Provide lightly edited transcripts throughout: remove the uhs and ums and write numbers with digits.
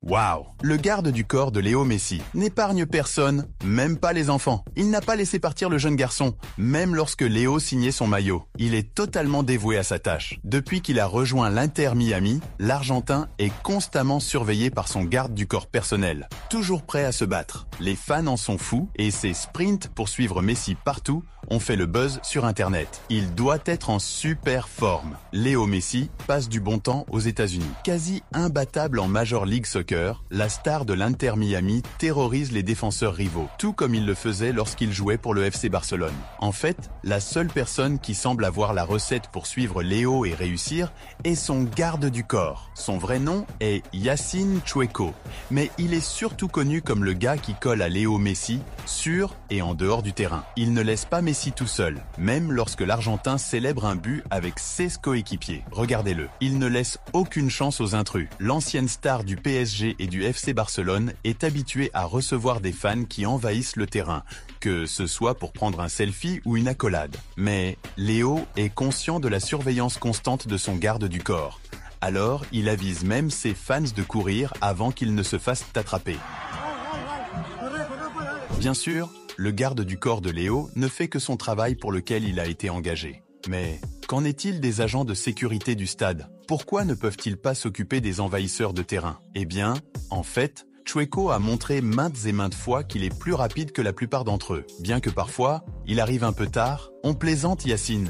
Waouh! Le garde du corps de Léo Messi n'épargne personne, même pas les enfants. Il n'a pas laissé partir le jeune garçon, même lorsque Léo signait son maillot. Il est totalement dévoué à sa tâche. Depuis qu'il a rejoint l'Inter Miami, l'Argentin est constamment surveillé par son garde du corps personnel, toujours prêt à se battre. Les fans en sont fous et ses sprints pour suivre Messi partout ont fait le buzz sur Internet. Il doit être en super forme. Léo Messi passe du bon temps aux États-Unis. Quasi imbattable en Major League Soccer, la star de l'Inter Miami terrorise les défenseurs rivaux, tout comme il le faisait lorsqu'il jouait pour le FC Barcelone. En fait, la seule personne qui semble avoir la recette pour suivre Léo et réussir est son garde du corps. Son vrai nom est Yacine Choueko, mais il est surtout connu comme le gars qui colle à Léo Messi sur et en dehors du terrain. Il ne laisse pas Messi tout seul, même lorsque l'Argentin célèbre un but avec ses coéquipiers. Regardez-le, il ne laisse aucune chance aux intrus. L'ancienne star du PSG et du FC Barcelone est habitué à recevoir des fans qui envahissent le terrain, que ce soit pour prendre un selfie ou une accolade. Mais Léo est conscient de la surveillance constante de son garde du corps. Alors, il avise même ses fans de courir avant qu'ils ne se fassent attraper. Bien sûr, le garde du corps de Léo ne fait que son travail pour lequel il a été engagé. Mais qu'en est-il des agents de sécurité du stade? Pourquoi ne peuvent-ils pas s'occuper des envahisseurs de terrain? Eh bien, en fait, Choueko a montré maintes et maintes fois qu'il est plus rapide que la plupart d'entre eux. Bien que parfois, il arrive un peu tard, on plaisante Yacine.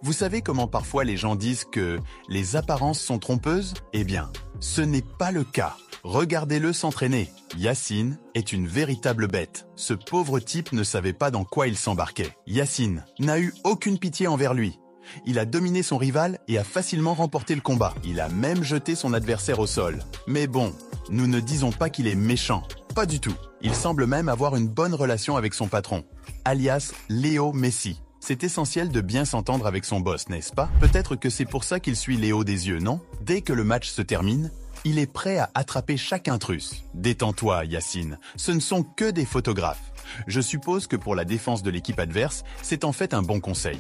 Vous savez comment parfois les gens disent que les apparences sont trompeuses? Eh bien, ce n'est pas le cas. Regardez-le s'entraîner. Yacine est une véritable bête. Ce pauvre type ne savait pas dans quoi il s'embarquait. Yacine n'a eu aucune pitié envers lui. Il a dominé son rival et a facilement remporté le combat. Il a même jeté son adversaire au sol. Mais bon, nous ne disons pas qu'il est méchant. Pas du tout. Il semble même avoir une bonne relation avec son patron, alias Léo Messi. C'est essentiel de bien s'entendre avec son boss, n'est-ce pas? Peut-être que c'est pour ça qu'il suit Léo des yeux, non? Dès que le match se termine, il est prêt à attraper chaque intrus. Détends-toi, Yacine. Ce ne sont que des photographes. Je suppose que pour la défense de l'équipe adverse, c'est en fait un bon conseil.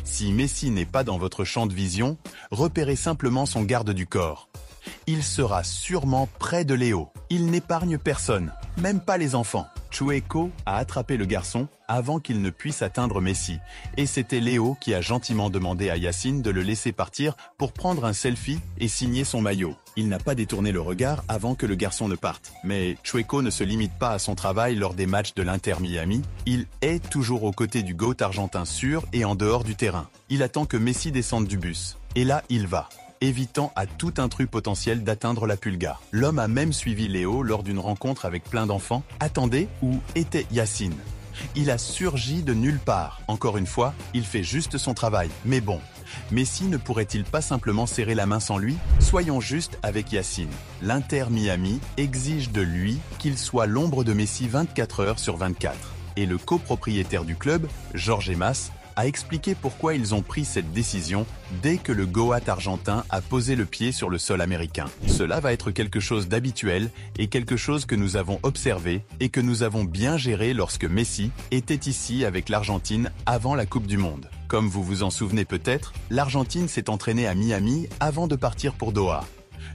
Si Messi n'est pas dans votre champ de vision, repérez simplement son garde du corps. Il sera sûrement près de Léo. Il n'épargne personne, même pas les enfants. Choueko a attrapé le garçon avant qu'il ne puisse atteindre Messi. Et c'était Léo qui a gentiment demandé à Yacine de le laisser partir pour prendre un selfie et signer son maillot. Il n'a pas détourné le regard avant que le garçon ne parte. Mais Choueko ne se limite pas à son travail lors des matchs de l'Inter Miami. Il est toujours aux côtés du GOAT argentin sur et en dehors du terrain. Il attend que Messi descende du bus. Et là, il va, évitant à tout intrus potentiel d'atteindre la pulga. L'homme a même suivi Léo lors d'une rencontre avec plein d'enfants. Attendez, où était Yacine? Il a surgi de nulle part. Encore une fois, il fait juste son travail. Mais bon, Messi ne pourrait-il pas simplement serrer la main sans lui? Soyons justes avec Yacine. L'Inter Miami exige de lui qu'il soit l'ombre de Messi 24 heures sur 24. Et le copropriétaire du club, Jorge Mas, a expliqué pourquoi ils ont pris cette décision dès que le GOAT argentin a posé le pied sur le sol américain. Cela va être quelque chose d'habituel et quelque chose que nous avons observé et que nous avons bien géré lorsque Messi était ici avec l'Argentine avant la Coupe du Monde. Comme vous vous en souvenez peut-être, l'Argentine s'est entraînée à Miami avant de partir pour Doha.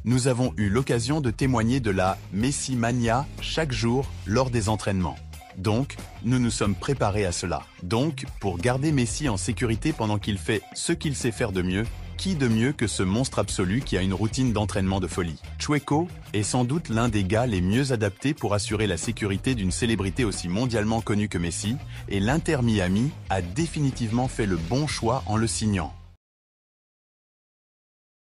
Nous avons eu l'occasion de témoigner de la Messi Mania chaque jour lors des entraînements. Donc, nous nous sommes préparés à cela. Donc, pour garder Messi en sécurité pendant qu'il fait ce qu'il sait faire de mieux, qui de mieux que ce monstre absolu qui a une routine d'entraînement de folie? Choueko est sans doute l'un des gars les mieux adaptés pour assurer la sécurité d'une célébrité aussi mondialement connue que Messi, et l'Inter Miami a définitivement fait le bon choix en le signant.